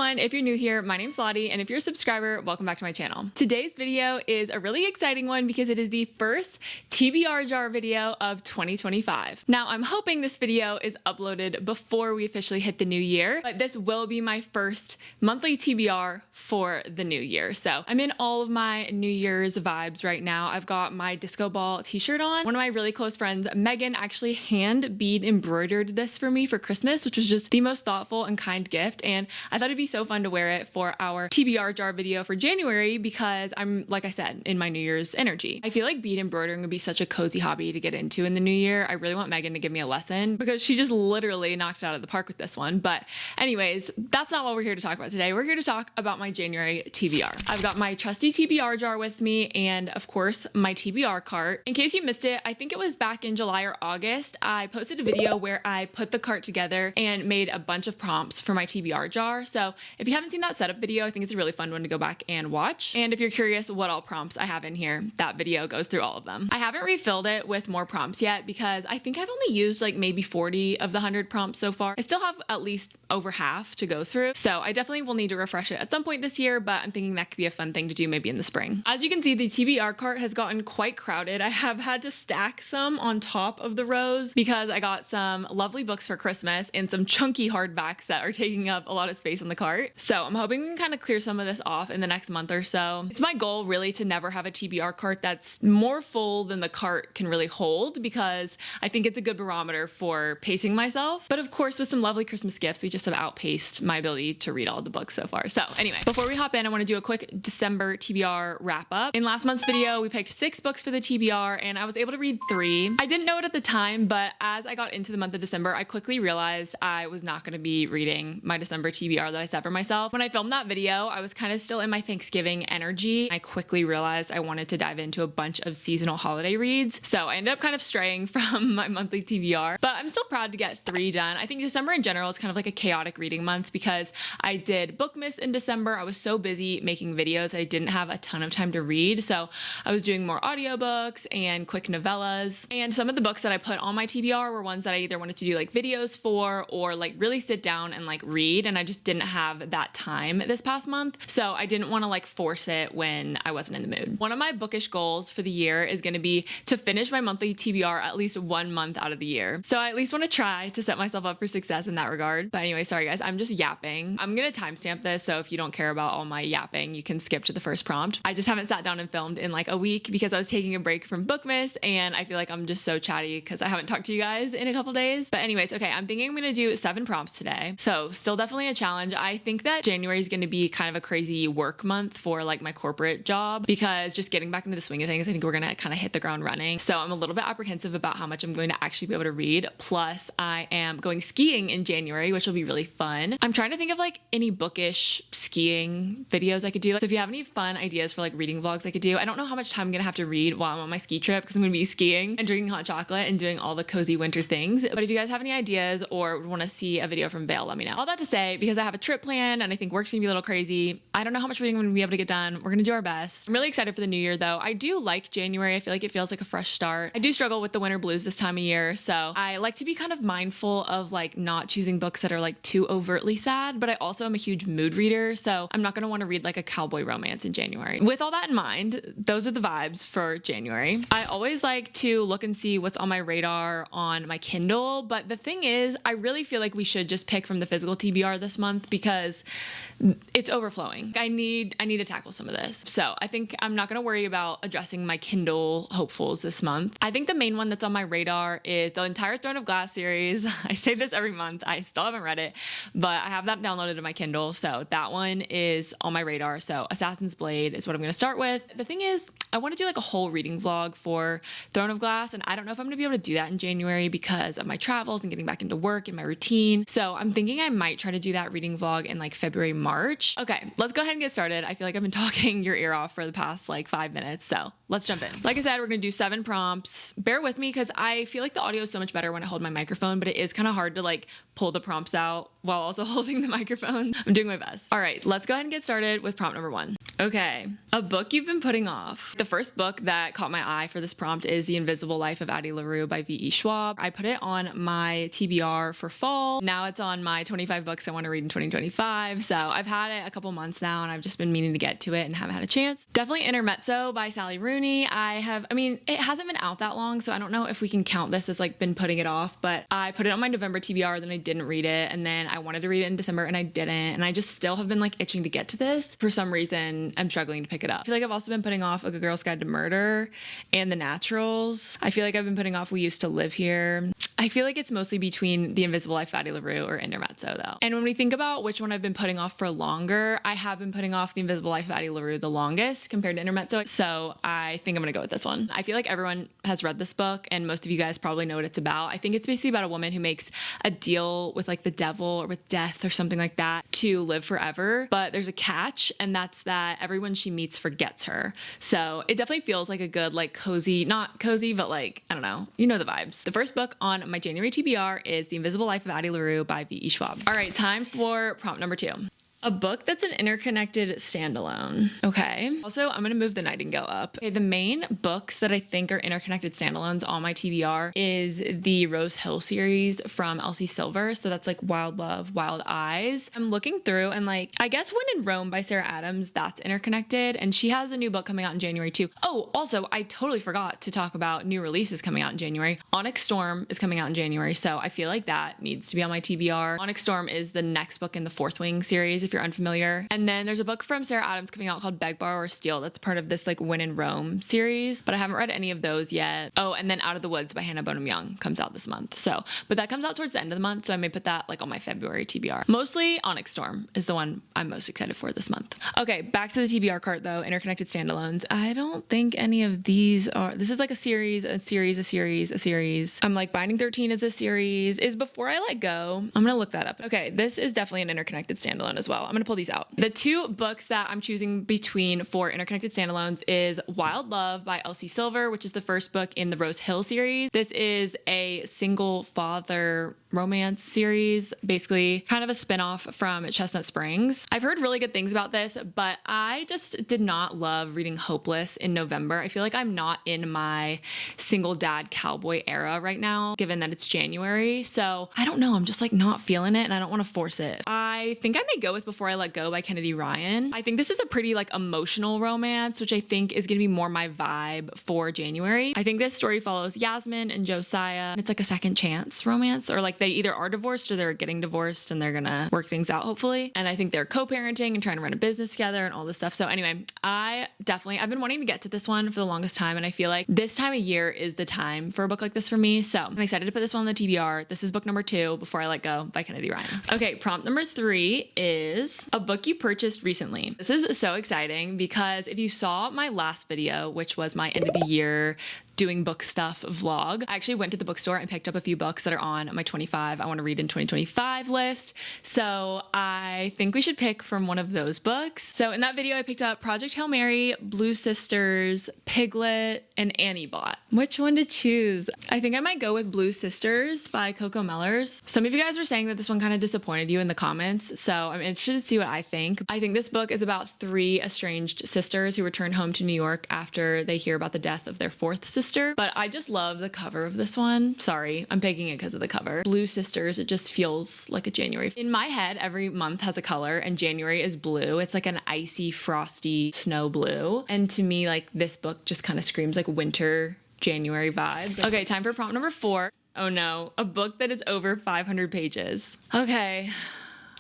everyone, if you're new here, my name's Lottie, and if you're a subscriber, welcome back to my channel. Today's video is a really exciting one because it is the first TBR jar video of 2025. Now, I'm hoping this video is uploaded before we officially hit the new year, but this will be my first monthly TBR for the new year. So I'm in all of my New Year's vibes right now. I've got my disco ball t-shirt on. One of my really close friends, Megan, actually hand bead embroidered this for me for Christmas, which was just the most thoughtful and kind gift. And I thought it'd be so fun to wear it for our TBR jar video for January because I'm, like I said, in my New Year's energy. I feel like bead embroidering would be such a cozy hobby to get into in the new year. I really want Megan to give me a lesson because she just literally knocked it out of the park with this one. But anyways, that's not what we're here to talk about today. We're here to talk about my January TBR. I've got my trusty TBR jar with me and of course my TBR cart. In case you missed it, I think it was back in July or August, I posted a video where I put the cart together and made a bunch of prompts for my TBR jar. So if you haven't seen that setup video, I think it's a really fun one to go back and watch. And if you're curious what all prompts I have in here, that video goes through all of them. I haven't refilled it with more prompts yet because I think I've only used like maybe 40 of the 100 prompts so far. I still have at least over half to go through. So I definitely will need to refresh it at some point this year, but I'm thinking that could be a fun thing to do maybe in the spring. As you can see, the TBR cart has gotten quite crowded. I have had to stack some on top of the rows because I got some lovely books for Christmas and some chunky hardbacks that are taking up a lot of space on the cart. So I'm hoping we can kind of clear some of this off in the next month or so. It's my goal really to never have a TBR cart that's more full than the cart can really hold because I think it's a good barometer for pacing myself. But of course, with some lovely Christmas gifts, we just have outpaced my ability to read all the books so far. So anyway, before we hop in, I want to do a quick December TBR wrap up. In last month's video, we picked 6 books for the TBR and I was able to read 3. I didn't know it at the time, but as I got into the month of December, I quickly realized I was not going to be reading my December TBR that I set for myself. When I filmed that video, I was kind of still in my Thanksgiving energy. I quickly realized I wanted to dive into a bunch of seasonal holiday reads. So I ended up kind of straying from my monthly TBR, but I'm still proud to get 3 done. I think December in general is kind of like a chaotic reading month because I did Bookmas in December. I was so busy making videos, I didn't have a ton of time to read. So I was doing more audiobooks and quick novellas. And some of the books that I put on my TBR were ones that I either wanted to do like videos for or like really sit down and like read. And I just didn't have that time this past month. So I didn't want to like force it when I wasn't in the mood. One of my bookish goals for the year is going to be to finish my monthly TBR at least 1 month out of the year. So I at least want to try to set myself up for success in that regard. But anyway, sorry guys, I'm just yapping. I'm going to timestamp this. So if you don't care about all my yapping, you can skip to the first prompt. I just haven't sat down and filmed in like a week because I was taking a break from Bookmas and I feel like I'm just so chatty because I haven't talked to you guys in a couple days. But anyways, okay, I'm thinking I'm going to do 7 prompts today. So still definitely a challenge. I think that January is going to be kind of a crazy work month for like my corporate job because just getting back into the swing of things, I think we're going to kind of hit the ground running. So I'm a little bit apprehensive about how much I'm going to actually be able to read. Plus I am going skiing in January, which will be really fun. I'm trying to think of like any bookish skiing videos I could do. So if you have any fun ideas for like reading vlogs I could do, I don't know how much time I'm going to have to read while I'm on my ski trip because I'm going to be skiing and drinking hot chocolate and doing all the cozy winter things. But if you guys have any ideas or want to see a video from Vail, let me know. All that to say, because I have a trip planned and I think work's going to be a little crazy, I don't know how much reading I'm going to be able to get done. We're going to do our best. I'm really excited for the new year though. I do like January. I feel like it feels like a fresh start. I do struggle with the winter blues this time of year. So I like to be kind of mindful of like not choosing books that are like too overtly sad, but I also am a huge mood reader. So I'm not going to want to read like a cowboy romance in January. With all that in mind, those are the vibes for January. I always like to look and see what's on my radar on my Kindle, but the thing is, I really feel like we should just pick from the physical TBR this month because it's overflowing. I need to tackle some of this. So I think I'm not going to worry about addressing my Kindle hopefuls this month. I think the main one that's on my radar is the entire Throne of Glass series. I say this every month. I still haven't read it, but I have that downloaded to my Kindle. So that one is on my radar. So Assassin's Blade is what I'm going to start with. The thing is, I want to do like a whole reading vlog for Throne of Glass, and I don't know if I'm going to be able to do that in January because of my travels and getting back into work and my routine. So I'm thinking I might try to do that reading vlog in like February, March. Okay, let's go ahead and get started. I feel like I've been talking your ear off for the past like 5 minutes, so let's jump in. Like I said, we're going to do 7 prompts. Bear with me because I feel like the audio is so much better when I hold my microphone, but it is kind of hard to like pull the prompts out while also holding the microphone. I'm doing my best. All right, let's go ahead and get started with prompt number 1. Okay, a book you've been putting off. The first book that caught my eye for this prompt is The Invisible Life of Addie LaRue by V.E. Schwab. I put it on my TBR for fall. Now it's on my 25 books I want to read in 2025. So I've had it a couple months now and I've just been meaning to get to it and haven't had a chance. Definitely Intermezzo by Sally Rooney. It hasn't been out that long, so I don't know if we can count this as like been putting it off, but I put it on my November TBR, then I didn't read it, and then I wanted to read it in December and I didn't, and I just still have been like itching to get to this. For some reason, I'm struggling to pick it up. I feel like I've also been putting off A Good Girl's Guide to Murder and The Naturals. I feel like I've been putting off We Used to Live Here. I feel like it's mostly between The Invisible Life of Addie LaRue or Intermezzo though. And when we think about which one I've been putting off for longer, I have been putting off The Invisible Life of Addie LaRue the longest compared to Intermezzo. So I think I'm gonna go with this one. I feel like everyone has read this book and most of you guys probably know what it's about. I think it's basically about a woman who makes a deal with like the devil or with death or something like that to live forever. But there's a catch, and that's that everyone she meets forgets her. So it definitely feels like a good, like cozy, not cozy, but like, I don't know, you know the vibes. The first book on my January TBR is The Invisible Life of Addie LaRue by V.E. Schwab. All right, time for prompt number 2. A book that's an interconnected standalone. Okay. Also, I'm going to move The Nightingale up. Okay, the main books that I think are interconnected standalones on my TBR is the Rose Hill series from Elsie Silver. So that's like Wild Love, Wild Eyes. I'm looking through and like, I guess When in Rome by Sarah Adams, that's interconnected. And she has a new book coming out in January too. Oh, also, I totally forgot to talk about new releases coming out in January. Onyx Storm is coming out in January. So I feel like that needs to be on my TBR. Onyx Storm is the next book in the Fourth Wing series, if you're unfamiliar. And then there's a book from Sarah Adams coming out called Beg, Borrow, or Steal. That's part of this like When in Rome series, but I haven't read any of those yet. Oh, and then Out of the Woods by Hannah Bonham Young comes out this month. So, but that comes out towards the end of the month, so I may put that like on my February TBR. Mostly Onyx Storm is the one I'm most excited for this month. Okay, back to the TBR cart though, interconnected standalones. I don't think any of these are, this is like a series. I'm like Binding 13 is a series. Is Before I Let Go. I'm gonna look that up. Okay, this is definitely an interconnected standalone as well. I'm gonna pull these out. The two books that I'm choosing between for interconnected standalones is Wild Love by Elsie Silver, which is the first book in the Rose Hill series. This is a single father romance series, basically kind of a spinoff from Chestnut Springs. I've heard really good things about this, but I just did not love reading Hopeless in November. I feel like I'm not in my single dad cowboy era right now, given that it's January. So I don't know, I'm just like not feeling it and I don't want to force it. I think I may go with Before I Let Go by Kennedy Ryan. I think this is a pretty like emotional romance, which I think is going to be more my vibe for January. I think this story follows Yasmin and Josiah. It's like a second chance romance, or like they either are divorced or they're getting divorced and they're gonna work things out hopefully. And I think they're co-parenting and trying to run a business together and all this stuff. So anyway, I've been wanting to get to this one for the longest time, and I feel like this time of year is the time for a book like this for me. So I'm excited to put this one on the TBR. This is book number 2, Before I Let Go by Kennedy Ryan. Okay, prompt number 3 is a book you purchased recently. This is so exciting because if you saw my last video, which was my end of the year doing book stuff vlog, I actually went to the bookstore and picked up a few books that are on my 25 I want to read in 2025 list. So I think we should pick from one of those books. So in that video, I picked up Project Hail Mary, Blue Sisters, Piglet, and Annie Bot. Which one to choose? I think I might go with Blue Sisters by Coco Mellors. Some of you guys were saying that this one kind of disappointed you in the comments, so I'm interested to see what I think. I think this book is about 3 estranged sisters who return home to New York after they hear about the death of their 4th sister. But I just love the cover of this one. Sorry, I'm picking it because of the cover. Blue Sisters, it just feels like a January. In my head, every month has a color, and January is blue. It's like an icy, frosty snow blue. And to me, like this book just kind of screams like winter January vibes. Okay, time for prompt number 4. Oh no, a book that is over 500 pages. Okay.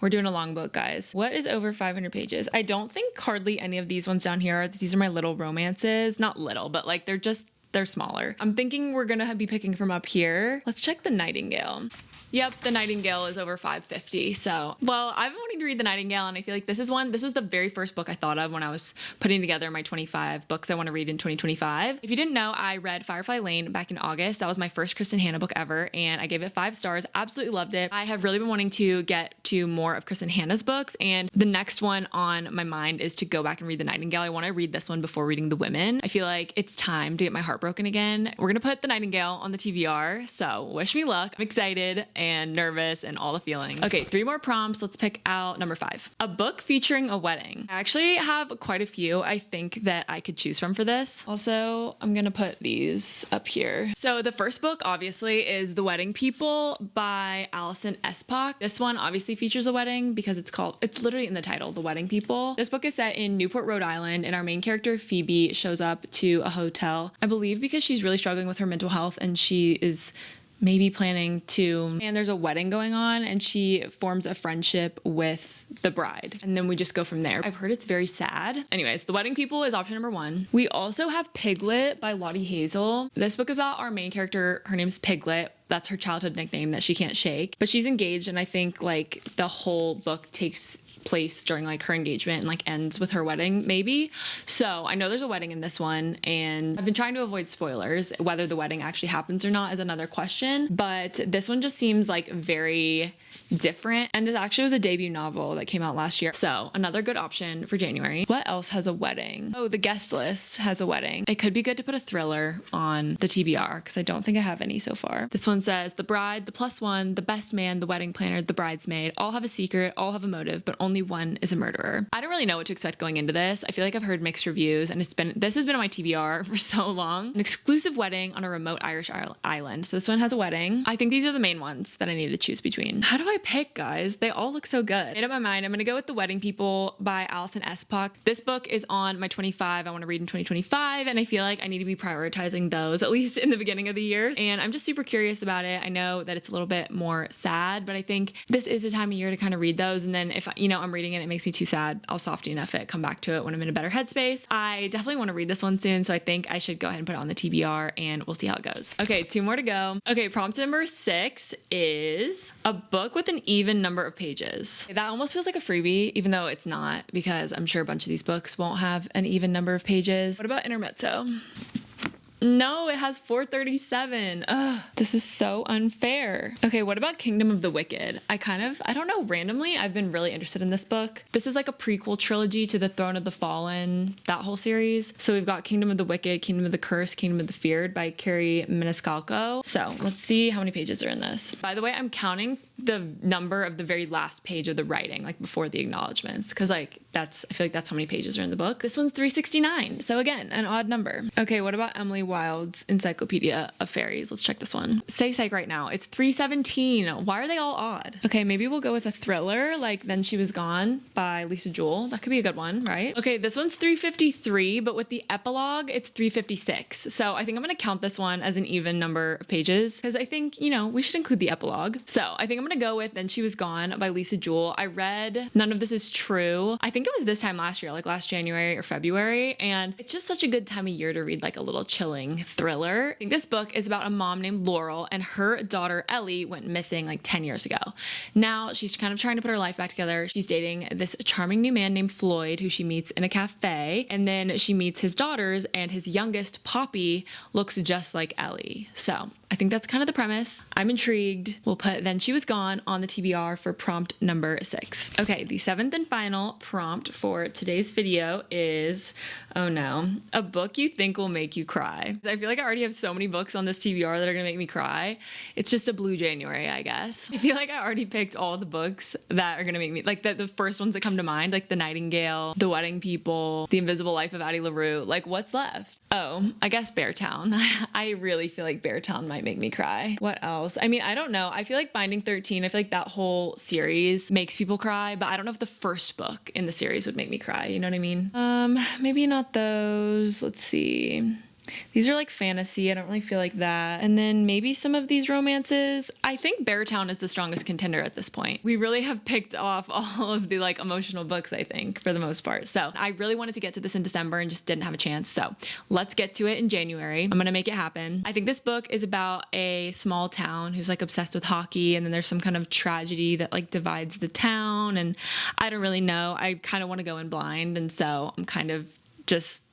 We're doing a long book, guys. What is over 500 pages? I don't think hardly any of these ones down here are. These are my little romances. Not little, but like they're smaller. I'm thinking we're gonna be picking from up here. Let's check The Nightingale. Yep, The Nightingale is over 550. So, well, I've been wanting to read The Nightingale, and I feel like this was the very first book I thought of when I was putting together my 25 books I want to read in 2025. If you didn't know, I read Firefly Lane back in August. That was my first Kristen Hanna book ever, and I gave it 5 stars. Absolutely loved it. I have really been wanting to get to more of Kristen Hanna's books, and the next one on my mind is to go back and read The Nightingale. I want to read this one before reading The Women. I feel like it's time to get my heart broken again. We're going to put The Nightingale on the TBR, so wish me luck. I'm excited. and nervous and all the feelings. Okay, 3 more prompts. Let's pick out number 5. A book featuring a wedding. I actually have quite a few I think that I could choose from for this. Also, I'm gonna put these up here. So the first book obviously is The Wedding People by Alison Espach. This one obviously features a wedding because it's literally in the title, The Wedding People. This book is set in Newport, Rhode Island, and our main character Phoebe shows up to a hotel, I believe because she's really struggling with her mental health and she is maybe planning to, and there's a wedding going on and she forms a friendship with the bride. And then we just go from there. I've heard it's very sad. Anyways, The Wedding People is option number 1. We also have Piglet by Lottie Hazel. This book is about our main character. Her name's Piglet. That's her childhood nickname that she can't shake. But she's engaged and I think like the whole book takes place during like her engagement and like ends with her wedding maybe. So I know there's a wedding in this one and I've been trying to avoid spoilers. Whether the wedding actually happens or not is another question, but this one just seems like very different, and this actually was a debut novel that came out last year, so another good option for January. What else has a wedding? Oh, The Guest List has a wedding. It could be good to put a thriller on the TBR because I don't think I have any so far. This one says the bride, the plus one, the best man, the wedding planner, the bridesmaid all have a secret, all have a motive, but only one is a murderer. I don't really know what to expect going into this. I feel like I've heard mixed reviews and this has been on my TBR for so long. An exclusive wedding on a remote Irish island. So this one has a wedding. I think these are the main ones that I need to choose between. How do I pick, guys? They all look so good. Made up my mind. I'm gonna go with The Wedding People by Alison Espach. This book is on my 25 I want to read in 2025, and I feel like I need to be prioritizing those at least in the beginning of the year. And I'm just super curious about it. I know that it's a little bit more sad, but I think this is the time of year to kind of read those. And then if I'm reading it, it makes me too sad, I'll softy enough it, come back to it when I'm in a better headspace. I definitely want to read this one soon, so I think I should go ahead and put it on the TBR and we'll see how it goes. Okay, 2 more to go. Okay, prompt number 6 is a book with an even number of pages. That almost feels like a freebie, even though it's not, because I'm sure a bunch of these books won't have an even number of pages. What about intermezzo? No, it has 437. Ugh, this is so unfair. Okay, what about Kingdom of the Wicked? I don't know, randomly, I've been really interested in this book. This is like a prequel trilogy to the Throne of the Fallen, that whole series. So we've got Kingdom of the Wicked, Kingdom of the Cursed, Kingdom of the Feared by Carrie Maniscalco. So let's see how many pages are in this. By the way, I'm counting the number of the very last page of the writing, like before the acknowledgments, because I feel like that's how many pages are in the book. This one's 369. So again, an odd number. Okay, what about Emily Wilde's Encyclopedia of Fairies? Let's check this one. Say psych right now. It's 317. Why are they all odd? Okay, maybe we'll go with a thriller like Then She Was Gone by Lisa Jewell. That could be a good one, right? Okay, this one's 353, but with the epilogue, it's 356. So I think I'm gonna count this one as an even number of pages because I think, we should include the epilogue. So I think I'm gonna go with Then She Was Gone by Lisa Jewell. I read None of This Is True. I think it was this time last year, like last January or February. And it's just such a good time of year to read like a little chilling thriller. I think this book is about a mom named Laurel and her daughter Ellie went missing like 10 years ago. Now she's kind of trying to put her life back together. She's dating this charming new man named Floyd who she meets in a cafe. And then she meets his daughters and his youngest, Poppy, looks just like Ellie. So I think that's kind of the premise. I'm intrigued. We'll put Then She Was Gone on the TBR for prompt number 6. Okay, the 7th and final prompt for today's video is, oh no, a book you think will make you cry. I feel like I already have so many books on this TBR that are gonna make me cry. It's just a blue January, I guess. I feel like I already picked all the books that are gonna make me, like the first ones that come to mind, like The Nightingale, The Wedding People, The Invisible Life of Addie LaRue. Like, what's left? Oh, I guess Beartown. I really feel like Beartown might make me cry. What else? I mean, I don't know. I feel like Binding 13, I feel like that whole series makes people cry, but I don't know if the first book in the series would make me cry. You know what I mean? Maybe not those. Let's see. These are like fantasy. I don't really feel like that. And then maybe some of these romances. I think Beartown is the strongest contender at this point. We really have picked off all of the like emotional books, I think, for the most part. So I really wanted to get to this in December and just didn't have a chance. So let's get to it in January. I'm gonna make it happen. I think this book is about a small town who's like obsessed with hockey, and then there's some kind of tragedy that like divides the town, and I don't really know. I kind of want to go in blind, and so I'm kind of just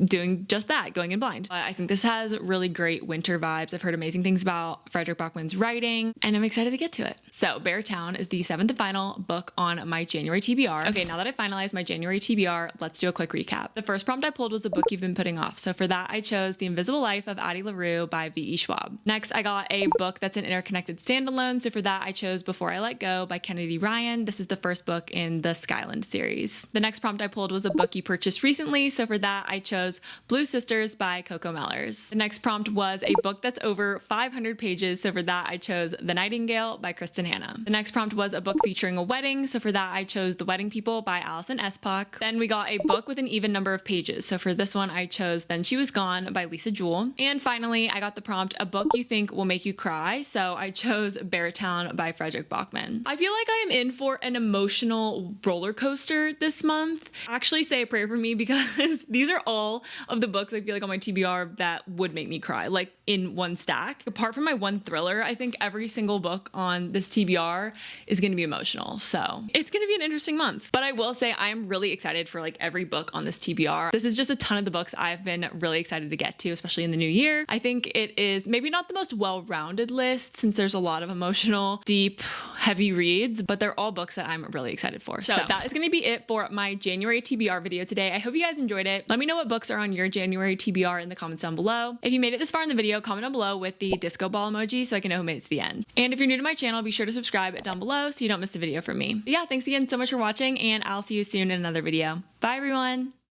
doing just that, going in blind. But I think this has really great winter vibes. I've heard amazing things about Frederick Bachman's writing, and I'm excited to get to it. So Beartown is the 7th and final book on my January TBR. Okay, now that I finalized my January TBR, let's do a quick recap. The first prompt I pulled was a book you've been putting off. So for that, I chose The Invisible Life of Addie LaRue by V.E. Schwab. Next, I got a book that's an interconnected standalone. So for that, I chose Before I Let Go by Kennedy Ryan. This is the first book in the Skyland series. The next prompt I pulled was a book you purchased recently. So for that, I chose Blue Sisters by Coco Mellers. The next prompt was a book that's over 500 pages. So for that, I chose The Nightingale by Kristen Hanna. The next prompt was a book featuring a wedding. So for that, I chose The Wedding People by Alison Espock. Then we got a book with an even number of pages. So for this one, I chose Then She Was Gone by Lisa Jewell. And finally, I got the prompt, a book you think will make you cry. So I chose Beartown by Frederick Bachman. I feel like I am in for an emotional roller coaster this month. Actually, say a prayer for me because these are all of the books I feel like on my TBR that would make me cry, like in one stack. Apart from my one thriller, I think every single book on this TBR is going to be emotional. So it's going to be an interesting month. But I will say I am really excited for like every book on this TBR. This is just a ton of the books I've been really excited to get to, especially in the new year. I think it is maybe not the most well-rounded list since there's a lot of emotional, deep, heavy reads, but they're all books that I'm really excited for. So that is going to be it for my January TBR video today. I hope you guys enjoyed it. Let me know what books are on your January TBR in the comments down below. If you made it this far in the video, comment down below with the disco ball emoji so I can know who made it to the end. And if you're new to my channel, be sure to subscribe down below so you don't miss a video from me. But yeah, thanks again so much for watching, and I'll see you soon in another video. Bye everyone.